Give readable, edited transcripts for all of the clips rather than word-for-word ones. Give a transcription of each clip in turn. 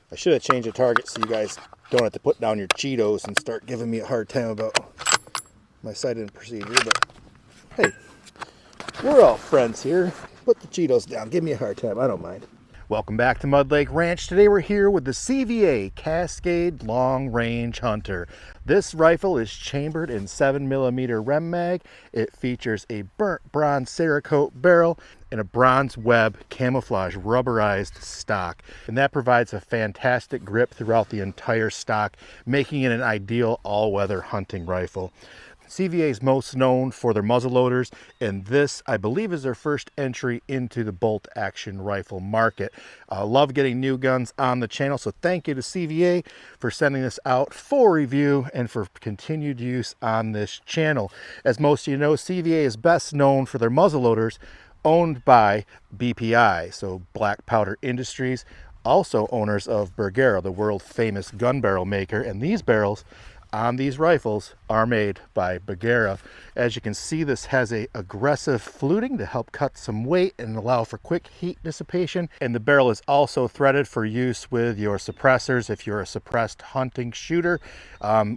I should have changed the target so you guys don't have to put down your Cheetos and start giving me a hard time about my sighting procedure, but hey, we're all friends here. Put the Cheetos down, give me a hard time, I don't mind. Welcome back to Mud Lake Ranch. Today we're here with the CVA Cascade Long Range Hunter. This rifle is chambered in 7mm Rem mag. It features a burnt bronze Cerakote barrel and a bronze web camouflage rubberized stock. And that provides a fantastic grip throughout the entire stock, making it an ideal all-weather hunting rifle. CVA is most known for their muzzleloaders, and this, I believe, is their first entry into the bolt action rifle market. Love getting new guns on the channel, so thank you to CVA for sending this out for review and for continued use on this channel. As most of you know, CVA is best known for their muzzleloaders owned by BPI, so Black Powder Industries, also owners of Bergara, the world famous gun barrel maker, and these barrels on these rifles are made by Bergara. As you can see, this has a aggressive fluting to help cut some weight and allow for quick heat dissipation. And the barrel is also threaded for use with your suppressors if you're a suppressed hunting shooter.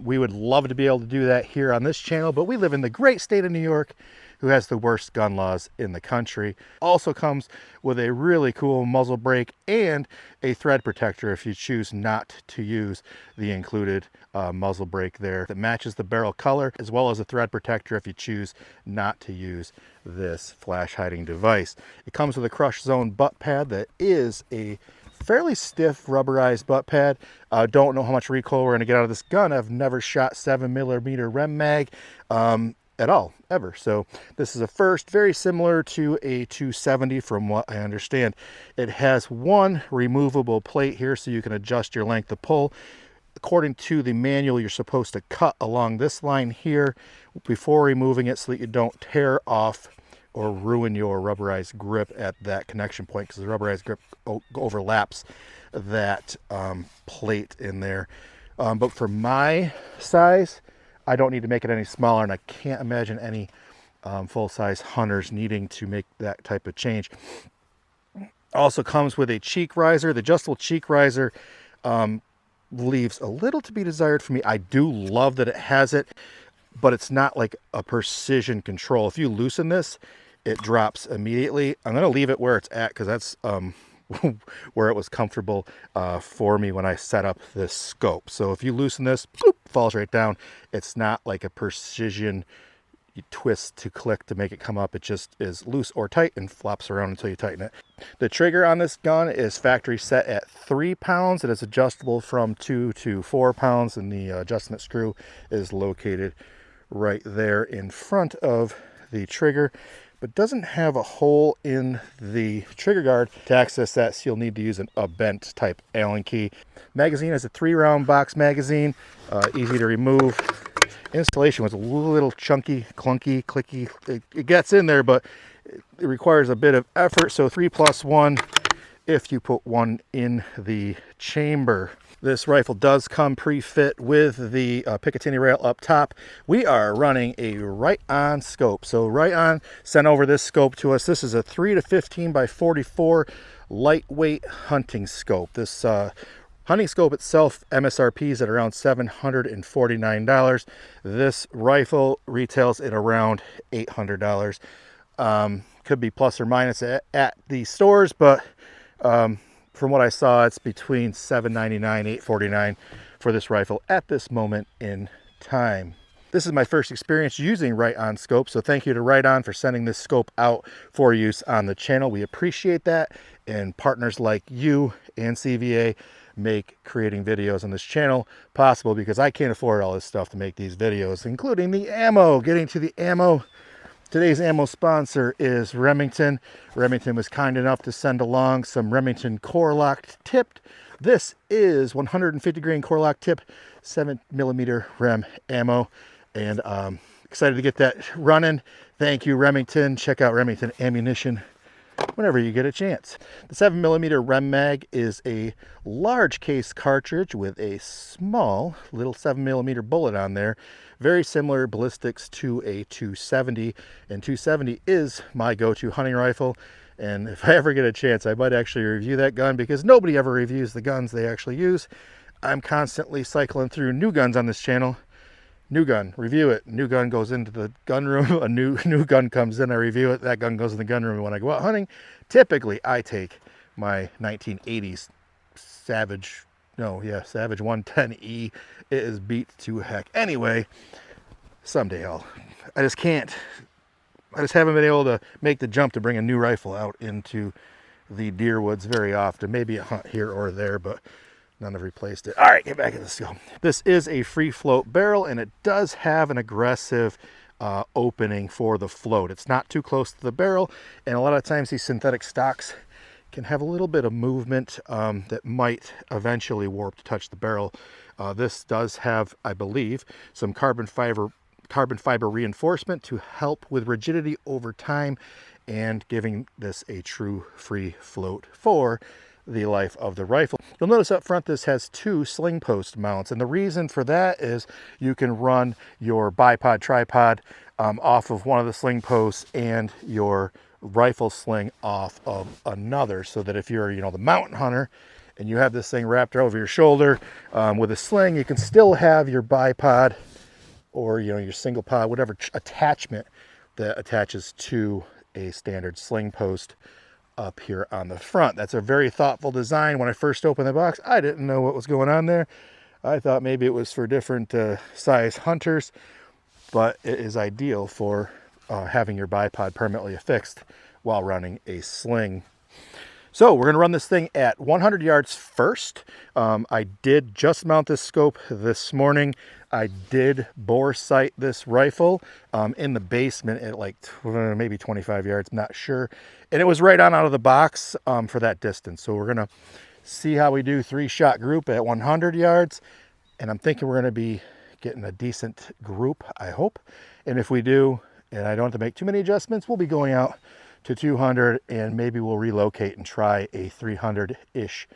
We would love to be able to do that here on this channel, but we live in the great state of New York, who has the worst gun laws in the country. Also comes with a really cool muzzle brake and a thread protector if you choose not to use the included muzzle brake there that matches the barrel color, as well as a thread protector if you choose not to use this flash hiding device. It comes with a crush zone butt pad that is a fairly stiff rubberized butt pad. Don't know how much recoil we're going to get out of this gun. I've never shot 7mm Rem mag at all, ever. So this is a first, very similar to a 270 from what I understand. It has one removable plate here so you can adjust your length of pull. According to the manual, you're supposed to cut along this line here before removing it so that you don't tear off or ruin your rubberized grip at that connection point, because the rubberized grip overlaps that plate in there. But for my size, I don't need to make it any smaller, and I can't imagine any full-size hunters needing to make that type of change. Also comes with a cheek riser. The adjustable cheek riser leaves a little to be desired for me. I do love that it has it, but it's not like a precision control. If you loosen this, it drops immediately. I'm going to leave it where it's at because that's where it was comfortable for me when I set up this scope. So if you loosen this, boop, falls right down. It's not like a precision you twist to click to make it come up. It just is loose or tight and flops around until you tighten it. The trigger on this gun is factory set at 3 pounds. It is adjustable from 2 to 4 pounds, and the adjustment screw is located right there in front of the trigger, but doesn't have a hole in the trigger guard to access that, so you'll need to use a bent type Allen key. Magazine is a 3-round box magazine, easy to remove. Installation was a little chunky, clunky, clicky. It gets in there, but it requires a bit of effort, so 3+1 if you put one in the chamber. This rifle does come pre-fit with the Picatinny rail up top. We are running a Riton scope. So Riton sent over this scope to us. This is a 3 to 15 by 44 lightweight hunting scope. This hunting scope itself, MSRP is at around $749. This rifle retails at around $800. Could be plus or minus at the stores, but from what I saw, it's between $799, $849 for this rifle at this moment in time. This is my first experience using Riton scope, so thank you to Riton for sending this scope out for use on the channel. We appreciate that, and partners like you and CVA make creating videos on this channel possible, because I can't afford all this stuff to make these videos, including the ammo. Getting to the ammo, today's ammo sponsor is Remington. Remington was kind enough to send along some Remington core lock tipped. This is 150 grain core lock tip, 7mm Rem ammo, and excited to get that running. Thank you, Remington. Check out Remington Ammunition whenever you get a chance. The 7mm Rem mag is a large case cartridge with a small little 7mm bullet on there. Very similar ballistics to a 270, and 270 is my go-to hunting rifle. And if I ever get a chance, I might actually review that gun, because nobody ever reviews the guns they actually use. I'm constantly cycling through new guns on this channel. New gun, review it. New gun goes into the gun room. A new gun comes in, I review it. That gun goes in the gun room. And when I go out hunting, typically I take my 1980s Savage 110E. It is beat to heck. Anyway, someday I just haven't been able to make the jump to bring a new rifle out into the deer woods very often. Maybe a hunt here or there, but none have replaced it. All right, get back in the scope. This is a free float barrel, and it does have an aggressive opening for the float. It's not too close to the barrel, and a lot of times these synthetic stocks can have a little bit of movement that might eventually warp to touch the barrel. This does have, I believe, some carbon fiber reinforcement to help with rigidity over time, and giving this a true free float for the life of the rifle. You'll notice up front this has 2 sling post mounts, and the reason for that is you can run your bipod tripod off of one of the sling posts and your rifle sling off of another, so that if you're the mountain hunter and you have this thing wrapped over your shoulder with a sling, you can still have your bipod or your single pod, whatever attachment that attaches to a standard sling post up here on the front. That's a very thoughtful design. When I first opened the box, I didn't know what was going on there. I thought maybe it was for different size hunters, but it is ideal for having your bipod permanently affixed while running a sling. So we're going to run this thing at 100 yards first. I did just mount this scope this morning. I did bore sight this rifle in the basement at like maybe 25 yards, I'm not sure. And it was right on out of the box for that distance. So we're going to see how we do 3-shot group at 100 yards. And I'm thinking we're going to be getting a decent group, I hope. And if we do, and I don't have to make too many adjustments, we'll be going out to 200, and maybe we'll relocate and try a 300-ish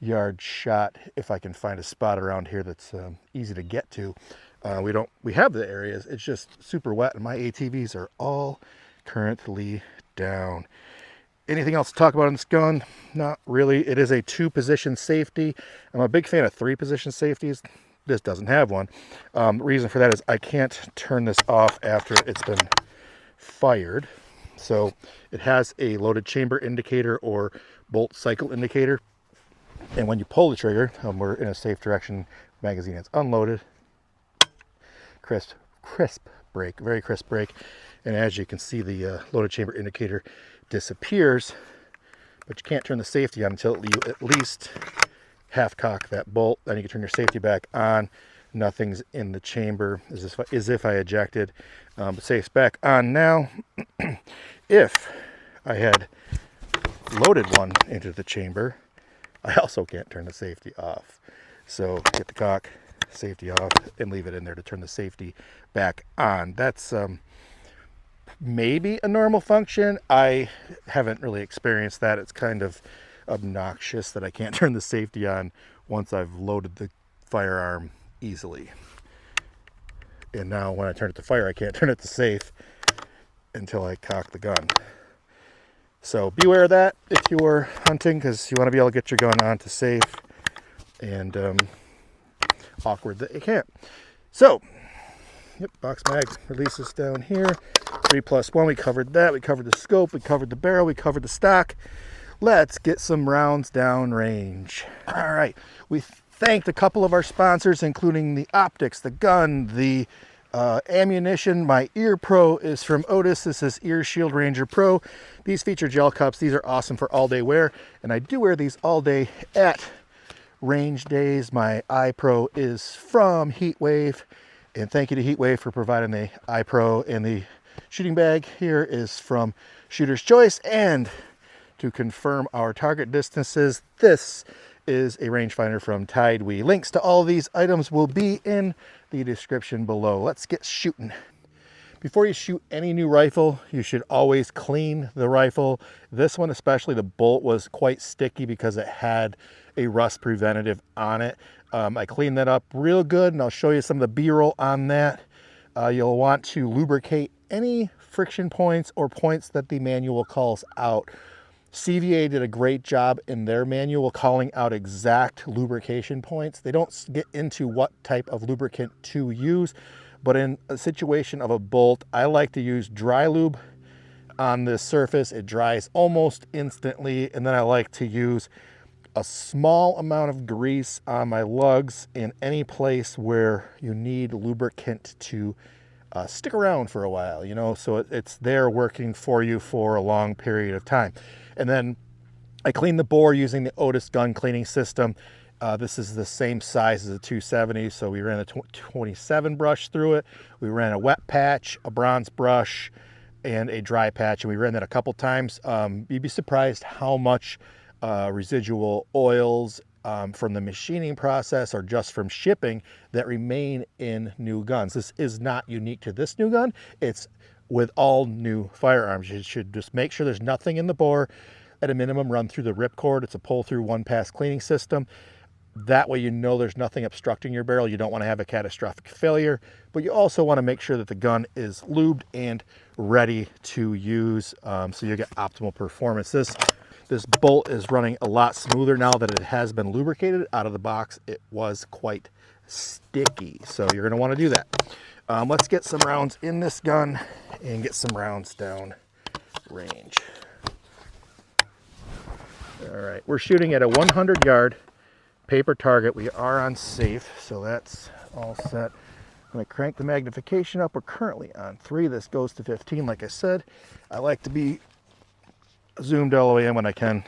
yard shot if I can find a spot around here that's easy to get to. We have the areas, it's just super wet, and my ATVs are all currently down. Anything else to talk about in this gun? Not really. It is a 2-position safety. I'm a big fan of 3-position safeties. This doesn't have one. The reason for that is I can't turn this off after it's been fired. So it has a loaded chamber indicator or bolt cycle indicator. And when you pull the trigger, we're in a safe direction, magazine is unloaded. Crisp break, very crisp break. And as you can see, the loaded chamber indicator disappears, but you can't turn the safety on until you at least half cock that bolt. Then you can turn your safety back on. Nothing's in the chamber as if I ejected. But safe's back on now. If I had loaded one into the chamber, I also can't turn the safety off. So get the cock, safety off, and leave it in there to turn the safety back on. That's maybe a normal function. I haven't really experienced that. It's kind of obnoxious that I can't turn the safety on once I've loaded the firearm easily. And now when I turn it to fire, I can't turn it to safe until I cock the gun. So beware of that if you are hunting, because you want to be able to get your gun on to safe, and awkward that you can't. So, yep, box mag releases down here. 3+1, we covered that. We covered the scope, we covered the barrel, we covered the stock. Let's get some rounds down range. All right, we thanked a couple of our sponsors, including the optics, the gun, the ammunition. My ear pro is from Otis. This is Ear Shield Ranger Pro. These feature gel cups. These are awesome for all day wear, and I do wear these all day at range days. My eye pro is from Heatwave, and thank you to Heatwave for providing the eye pro. And the shooting bag here is from Shooter's Choice. And to confirm our target distances, this is a rangefinder from Tidewee. Links to all these items will be in the description below. Let's get shooting. Before you shoot any new rifle, you should always clean the rifle. This one especially, the bolt was quite sticky because it had a rust preventative on it. I cleaned that up real good, and I'll show you some of the B-roll on that. You'll want to lubricate any friction points or points that the manual calls out. CVA did a great job in their manual calling out exact lubrication points. They don't get into what type of lubricant to use, but in a situation of a bolt, I like to use dry lube on this surface. It dries almost instantly, and then I like to use a small amount of grease on my lugs in any place where you need lubricant to stick around for a while, you know, so it's there working for you for a long period of time. And then I clean the bore using the Otis gun cleaning system. This is the same size as a 270, so we ran a 27 brush through it. We ran a wet patch, a bronze brush, and a dry patch, and we ran that a couple times. You'd be surprised how much residual oils from the machining process or just from shipping that remain in new guns. This is not unique to this new gun. It's with all new firearms. You should just make sure there's nothing in the bore. At a minimum, run through the ripcord. It's a pull-through one-pass cleaning system. That way you know there's nothing obstructing your barrel. You don't want to have a catastrophic failure, but you also want to make sure that the gun is lubed and ready to use, so you get optimal performance. This bolt is running a lot smoother now that it has been lubricated. Out of the box, it was quite sticky, so you're going to want to do that. Let's get some rounds in this gun and get some rounds down range. All right, we're shooting at a 100-yard paper target. We are on safe, so that's all set. I'm going to crank the magnification up. We're currently on 3. This goes to 15. Like I said, I like to be zoomed all the way in when I can.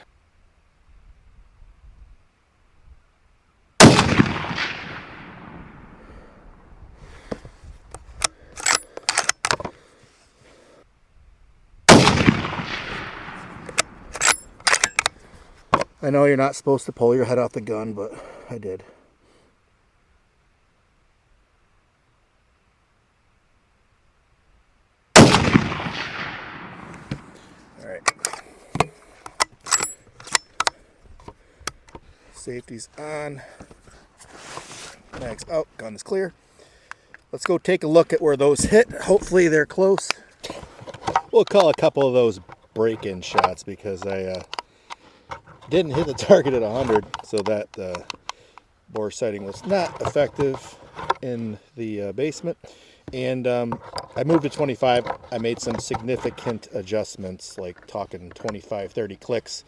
I know you're not supposed to pull your head off the gun, but I did. All right. Safety's on. Mag's out. Gun is clear. Let's go take a look at where those hit. Hopefully they're close. We'll call a couple of those break-in shots because I didn't hit the target at 100, so that bore sighting was not effective in the basement. And I moved to 25. I made some significant adjustments, like talking 25, 30 clicks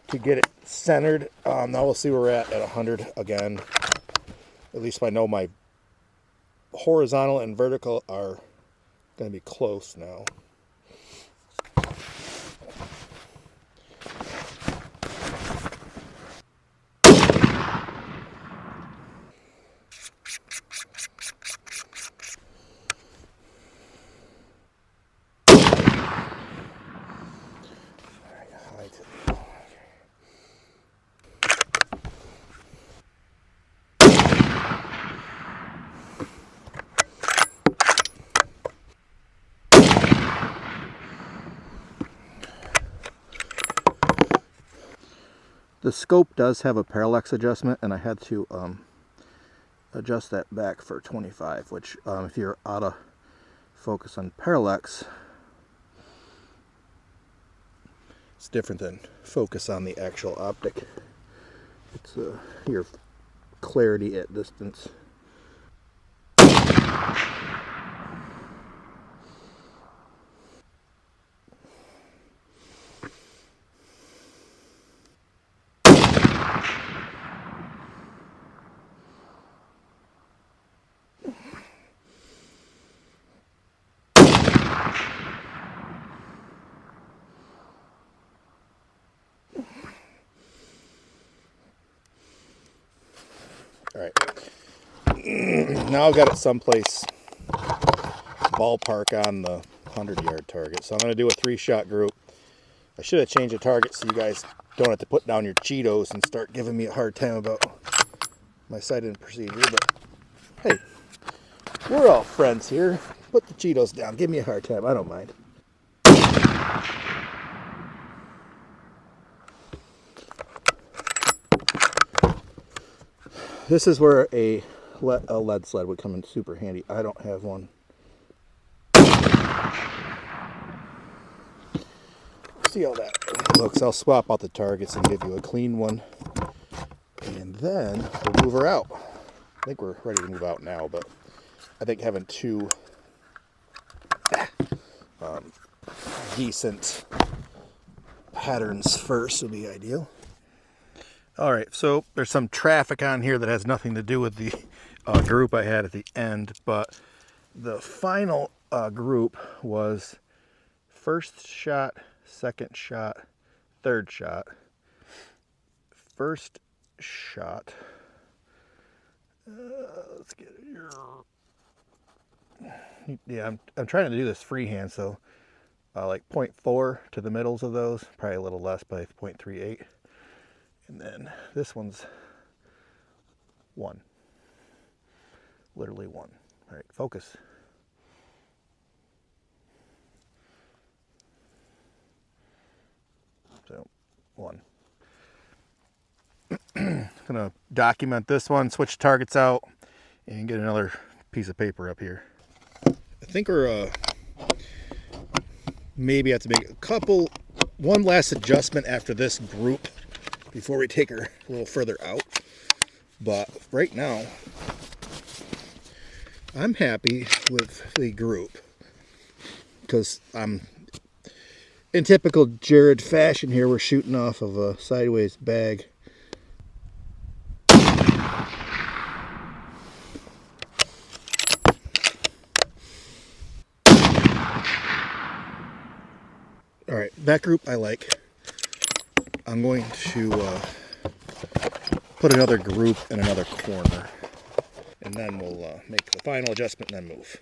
to get it centered. Now we'll see where we're at 100 again. At least I know my horizontal and vertical are going to be close now. The scope does have a parallax adjustment, and I had to adjust that back for 25, which if you're out of focus on parallax, it's different than focus on the actual optic. It's your clarity at distance. All right, now I've got it someplace ballpark on the 100-yard target. So I'm going to do a 3-shot group. I should have changed the target so you guys don't have to put down your Cheetos and start giving me a hard time about my sighting procedure. But hey, we're all friends here. Put the Cheetos down. Give me a hard time. I don't mind. This is where a lead sled would come in super handy. I don't have one. see how that looks. I'll swap out the targets and give you a clean one. And then we'll move her out. I think we're ready to move out now, but I think having two decent patterns first would be ideal. All right, so there's some traffic on here that has nothing to do with the group I had at the end, but the final group was first shot, second shot, third shot. First shot. Let's get it here. Yeah, I'm trying to do this freehand, so like 0.4 to the middles of those, probably a little less, by 0.38. And then this one's 1. Literally 1. All right, focus. So 1. Gonna document this one, switch targets out, and get another piece of paper up here. I think we're maybe have to make one last adjustment after this group before we take her a little further out. But right now, I'm happy with the group because I'm in typical Jared fashion here. We're shooting off of a sideways bag. All right, that group I like. I'm going to put another group in another corner, and then we'll make the final adjustment and then move.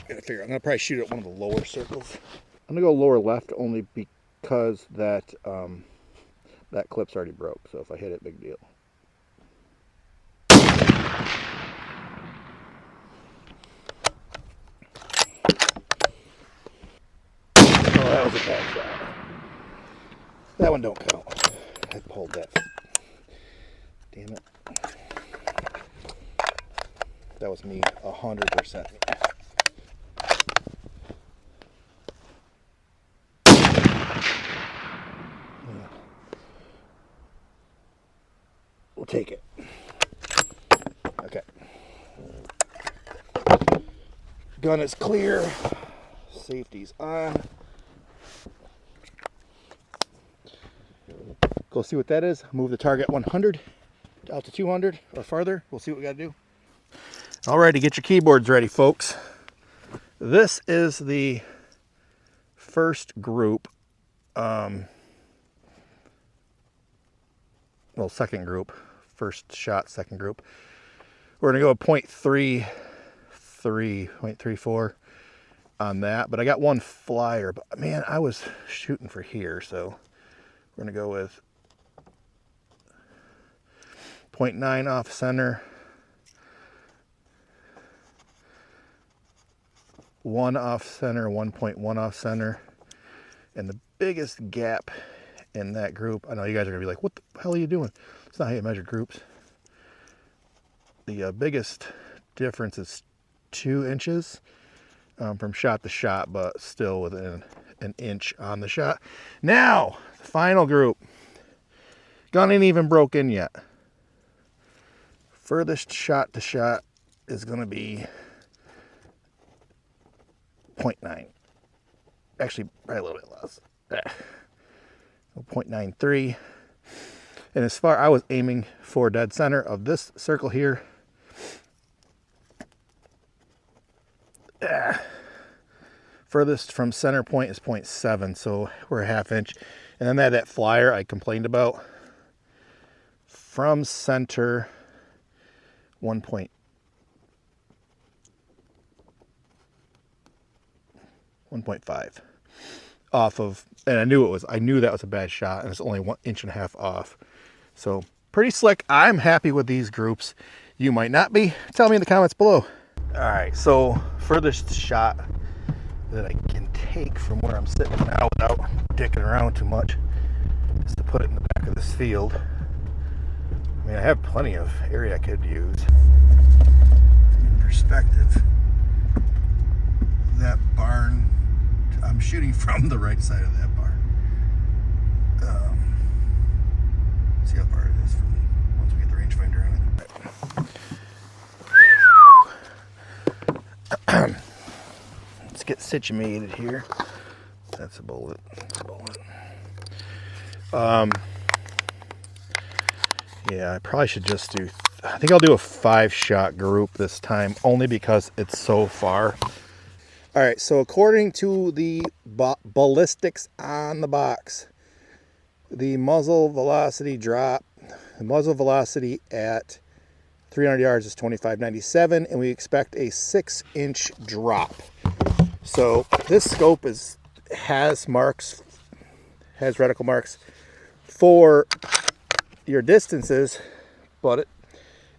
Gotta figure. I'm gonna probably shoot at one of the lower circles. I'm gonna go lower left only because that that clip's already broke. So if I hit it, big deal. That was a bad shot. That one don't count. I pulled that. Damn it. That was me, 100%. We'll take it. Okay. Gun is clear. Safety's on. Go see what that is. Move the target 100 out to 200 or farther. We'll see what we got to do. All right, to get your keyboards ready, folks. This is the first group. Well, second group. First shot, second group. We're going to go 0.33, 0.34 on that. But I got one flyer. But man, I was shooting for here, so we're going to go with 0.9 off center, 1 off center, 1.1 off center, and the biggest gap in that group, I know you guys are gonna be like, what the hell are you doing? It's not how you measure groups. The biggest difference is 2 inches from shot to shot, but still within an inch on the shot. Now, the final group. Gun ain't even broke in yet. Furthest shot to shot is going to be 0.9. Actually, probably a little bit less. 0.93. And as far, I was aiming for dead center of this circle here. Furthest from center point is 0.7, so we're a ½ inch. And then that flyer I complained about. From center, 1.5 off of, and I knew that was a bad shot, and it's only 1.5 inches off. So pretty slick. I'm happy with these groups. You might not be. Tell me in the comments below. All right, so furthest shot that I can take from where I'm sitting now without dicking around too much is to put it in the back of this field. I mean, I have plenty of area I could use. In perspective, that barn to I'm shooting from the right side of that bar. See how far it is from once we get the rangefinder on it. Let's get situated here. That's a bullet. That's a bullet. Yeah, I probably should just do. I think I'll do a 5-shot group this time, only because it's so far. All right, so according to the ballistics on the box, the muzzle velocity drop, the muzzle velocity at 300 yards is 25.97, and we expect a 6-inch drop. So this scope has marks, has reticle marks for your distances, but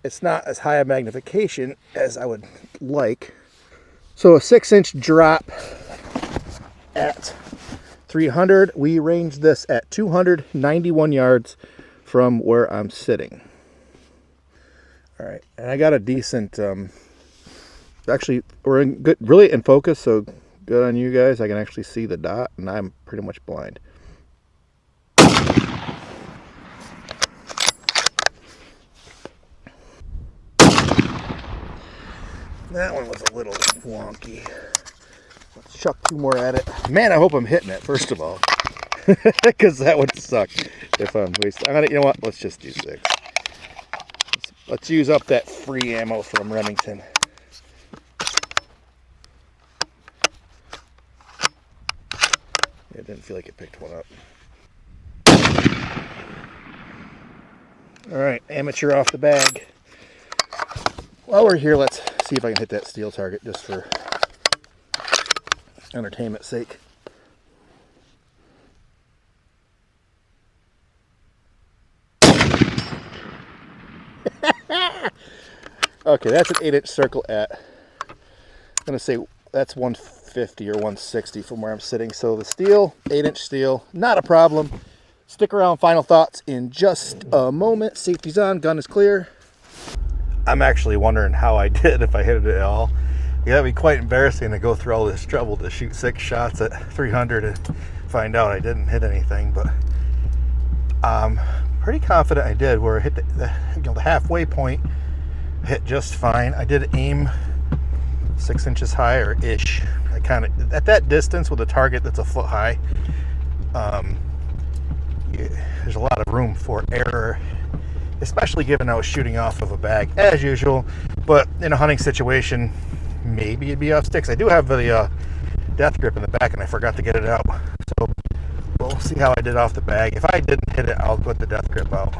it's not as high a magnification as I would like. So a 6-inch drop at 300. We range this at 291 yards from where I'm sitting. All right, and I got a decent. Actually, we're in good, really in focus. So good on you guys. I can actually see the dot, and I'm pretty much blind. That one was a little wonky. Let's chuck 2 more at it. Man, I hope I'm hitting it, first of all. Because that would suck if I'm wasting. You know what? Let's just do 6. Let's use up that free ammo from Remington. It didn't feel like it picked one up. All right, amateur off the bag. While we're here, let's see if I can hit that steel target just for entertainment's sake. Okay, that's an 8-inch circle at, I'm going to say that's 150 or 160 from where I'm sitting. So the steel, 8-inch steel, not a problem. Stick around, final thoughts in just a moment. Safety's on, gun is clear. I'm actually wondering how I did, if I hit it at all. Yeah, that'd be quite embarrassing to go through all this trouble to shoot 6 shots at 300 and find out I didn't hit anything, but I'm pretty confident I did. Where I hit the halfway point, hit just fine. I did aim 6 inches high, or ish. I kind of, at that distance with a target that's a foot high, there's a lot of room for error, especially given I was shooting off of a bag as usual. But in a hunting situation, maybe it'd be off sticks. I do have the death grip in the back, and I forgot to get it out. So we'll see how I did off the bag. If I didn't hit it, I'll put the death grip out.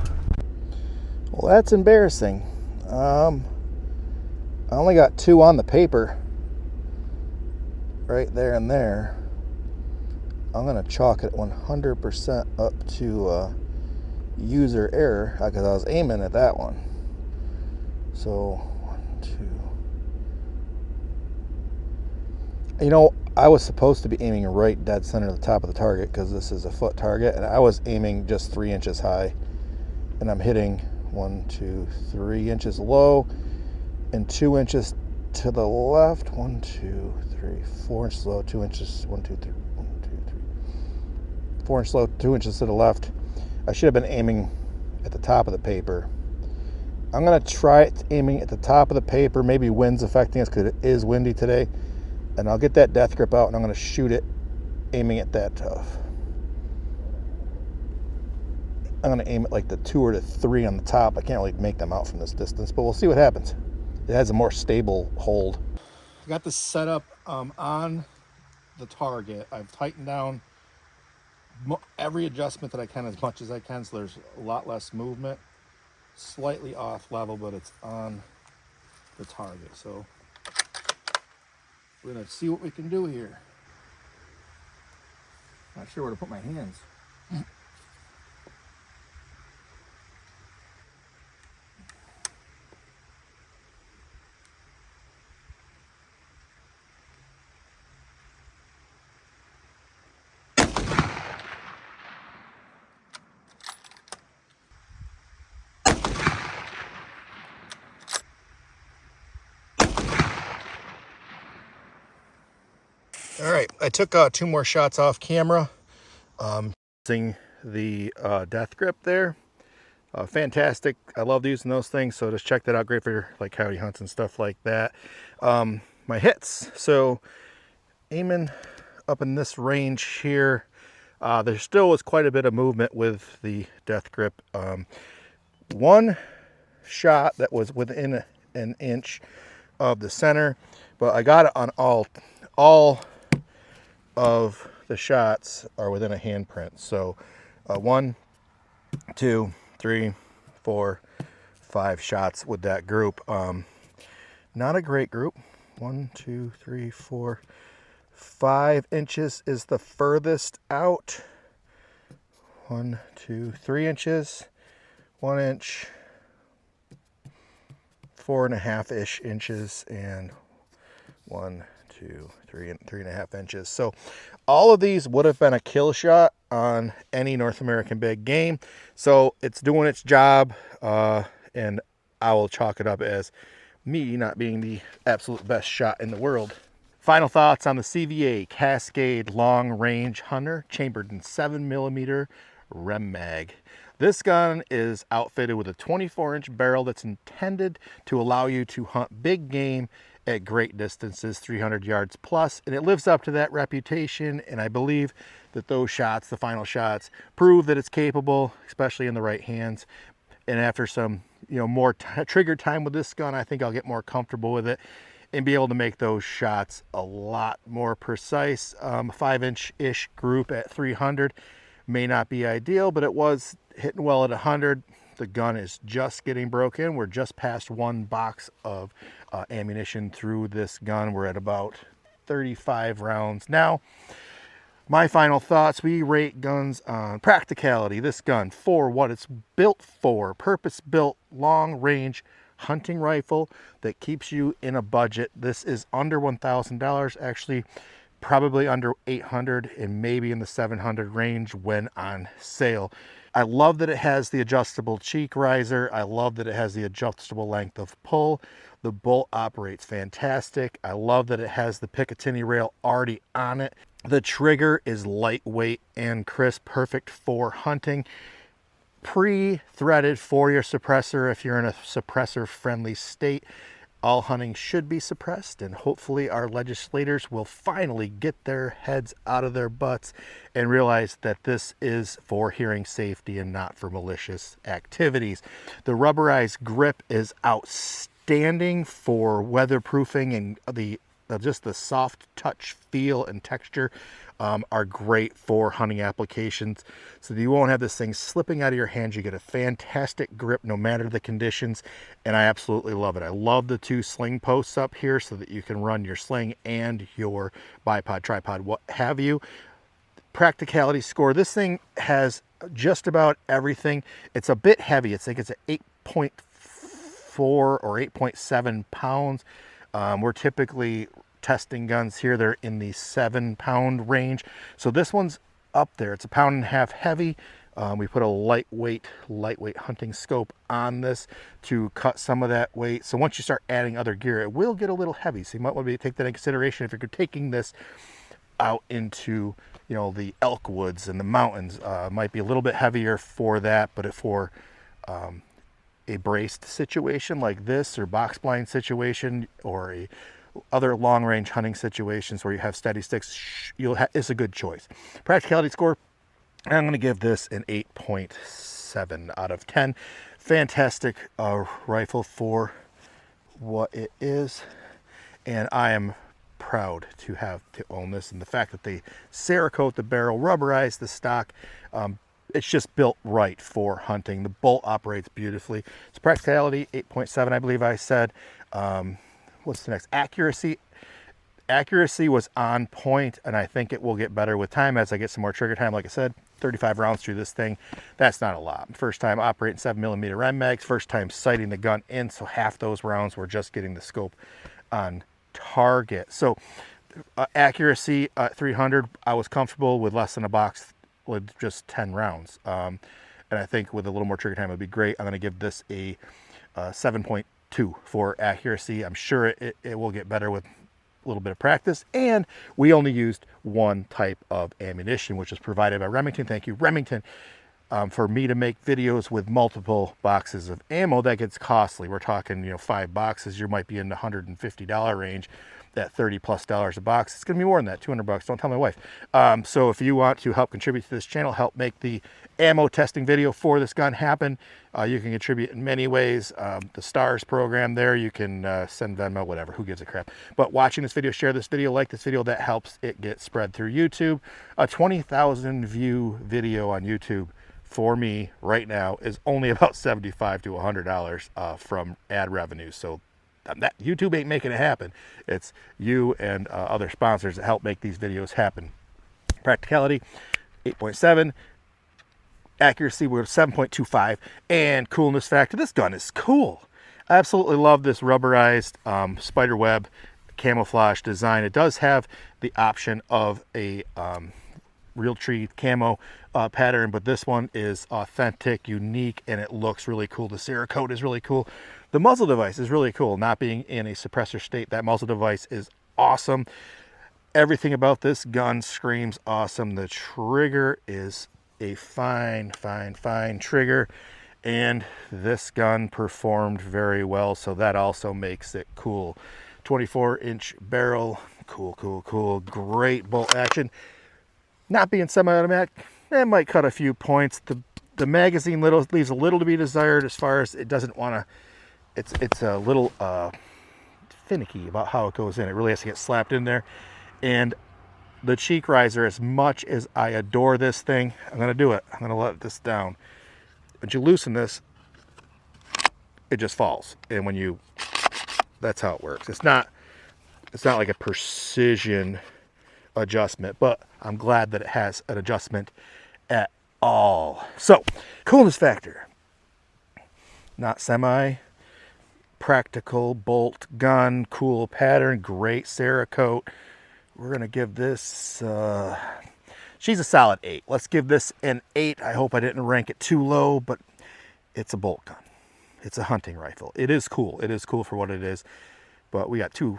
Well, that's embarrassing. I only got 2 on the paper, right there and there. I'm gonna chalk it 100% up to user error, because I was aiming at that one. So 1, 2. You know, I was supposed to be aiming right dead center of the top of the target, because this is a foot target, and I was aiming just 3 inches high, and I'm hitting 1, 2, 3 inches low and 2 inches to the left. 1, 2, 3, 4 inches low, 2 inches. 1, 2, 3, 1, 2, 3, 4 inches low, 2 inches to the left. I should have been aiming at the top of the paper. I'm gonna try aiming at the top of the paper. Maybe wind's affecting us because it is windy today. And I'll get that death grip out, and I'm gonna shoot it aiming at that tough. I'm gonna aim at like the 2 or the 3 on the top. I can't really make them out from this distance, but we'll see what happens. It has a more stable hold. I got this set up on the target. I've tightened down every adjustment that I can as much as I can, so there's a lot less movement. Slightly off level, but it's on the target. So we're gonna see what we can do here. Not sure where to put my hands. All right, I took 2 more shots off camera. Using the death grip there. Fantastic. I love using those things, so just check that out. Great for like coyote hunts and stuff like that. My hits. So aiming up in this range here, there still was quite a bit of movement with the death grip. One shot that was within an inch of the center, but I got it on all of the shots are within a handprint. So 1, 2, 3, 4, 5 shots with that group. Not a great group. 1, 2, 3, 4, 5 inches is the furthest out. 1, 2, 3 inches, 1 inch, 4.5-ish inches, and 1, 2, 3, and 3.5 inches. So all of these would have been a kill shot on any North American big game. So it's doing its job, and I will chalk it up as me not being the absolute best shot in the world. Final thoughts on the CVA Cascade Long Range Hunter, chambered in 7mm Rem mag. This gun is outfitted with a 24-inch barrel that's intended to allow you to hunt big game at great distances, 300 yards plus, and it lives up to that reputation. And I believe that those shots, the final shots, prove that it's capable, especially in the right hands. And after some, more trigger time with this gun, I think I'll get more comfortable with it and be able to make those shots a lot more precise. 5-inch-ish group at 300 may not be ideal, but it was hitting well at 100. The gun is just getting broken. We're just past 1 box of ammunition through this gun. We're at about 35 rounds now. My final thoughts: we rate guns on practicality. This gun, for what it's built for, purpose-built, long-range hunting rifle that keeps you in a budget. This is under $1,000, actually probably under $800 and maybe in the $700 range when on sale. I love that it has the adjustable cheek riser. I love that it has the adjustable length of pull. The bolt operates fantastic. I love that it has the Picatinny rail already on it. The trigger is lightweight and crisp, perfect for hunting. Pre-threaded for your suppressor if you're in a suppressor-friendly state. All hunting should be suppressed, and hopefully our legislators will finally get their heads out of their butts and realize that this is for hearing safety and not for malicious activities. The rubberized grip is outstanding for weatherproofing, and just the soft touch feel and texture are great for hunting applications, so that you won't have this thing slipping out of your hands. You get a fantastic grip no matter the conditions, and I absolutely love it. I love the 2 sling posts up here so that you can run your sling and your bipod, tripod, what have you. Practicality score: this thing has just about everything. It's a bit heavy. It's an 8.4 or 8.7 pounds. We're typically testing guns here, they're in the 7-pound range, so this one's up there. It's 1.5 pounds heavy. We put a lightweight hunting scope on this to cut some of that weight. So once you start adding other gear, it will get a little heavy, so you might want to take that in consideration if you're taking this out into the elk woods and the mountains. Might be a little bit heavier for that, but for a braced situation like this, or box blind situation, or other long-range hunting situations where you have steady sticks, it's a good choice. Practicality score: I'm going to give this an 8.7 out of 10. Fantastic rifle for what it is, and I am proud to own this. And the fact that they Cerakote the barrel, rubberize the stock, it's just built right for hunting. The bolt operates beautifully. It's practicality 8.7, I believe I said. What's the next? Accuracy. Accuracy was on point, and I think it will get better with time as I get some more trigger time. Like I said, 35 rounds through this thing, that's not a lot. First time operating 7mm Rem mags, first time sighting the gun in, so half those rounds were just getting the scope on target. So accuracy at 300, I was comfortable with less than a box with just 10 rounds. And I think with a little more trigger time, it would be great. I'm going to give this a 7.2 for accuracy. I'm sure it will get better with little bit of practice. And we only used one type of ammunition, which was provided by Remington. Thank you, Remington. For me to make videos with multiple boxes of ammo, that gets costly. We're talking, 5 boxes, you might be in the $150 range. At $30+ a box, it's gonna be more than that, $200. Don't tell my wife. So if you want to help contribute to this channel, help make the ammo testing video for this gun happen, you can contribute in many ways. The STARS program there, you can send Venmo, whatever, who gives a crap. But watching this video, share this video, like this video, that helps it get spread through YouTube. A 20,000 view video on YouTube for me right now is only about $75 to $100 from ad revenue. So that YouTube ain't making it happen. It's you and other sponsors that help make these videos happen. Practicality, 8.7. Accuracy, we're 7.25. And coolness factor, this gun is cool. I absolutely love this rubberized spider web camouflage design. It does have the option of a Realtree camo pattern, but this one is authentic, unique, and it looks really cool. The Cerakote is really cool. The muzzle device is really cool. Not being in a suppressor state, that muzzle device is awesome. Everything about this gun screams awesome. The trigger is a fine trigger, and this gun performed very well, so that also makes it cool. 24-inch barrel, cool. Great bolt action. Not being semi-automatic, that might cut a few points. The magazine leaves a little to be desired as far as it doesn't want to. It's a little finicky about how it goes in. It really has to get slapped in there. And the cheek riser, as much as I adore this thing, I'm going to do it. I'm going to let this down. Once you loosen this, it just falls. And that's how it works. It's not like a precision adjustment, but I'm glad that it has an adjustment at all. So, coolness factor. Not semi. Practical bolt gun, cool pattern, great Cerakote. We're going to give this, she's a solid 8. Let's give this an 8. I hope I didn't rank it too low, but it's a bolt gun. It's a hunting rifle. It is cool. It is cool for what it is. But we got 2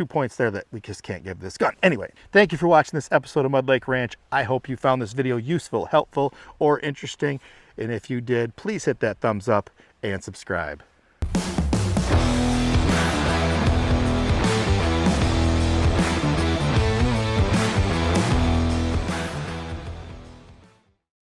points there that we just can't give this gun. Anyway, thank you for watching this episode of Mud Lake Ranch. I hope you found this video useful, helpful, or interesting. And if you did, please hit that thumbs up and subscribe.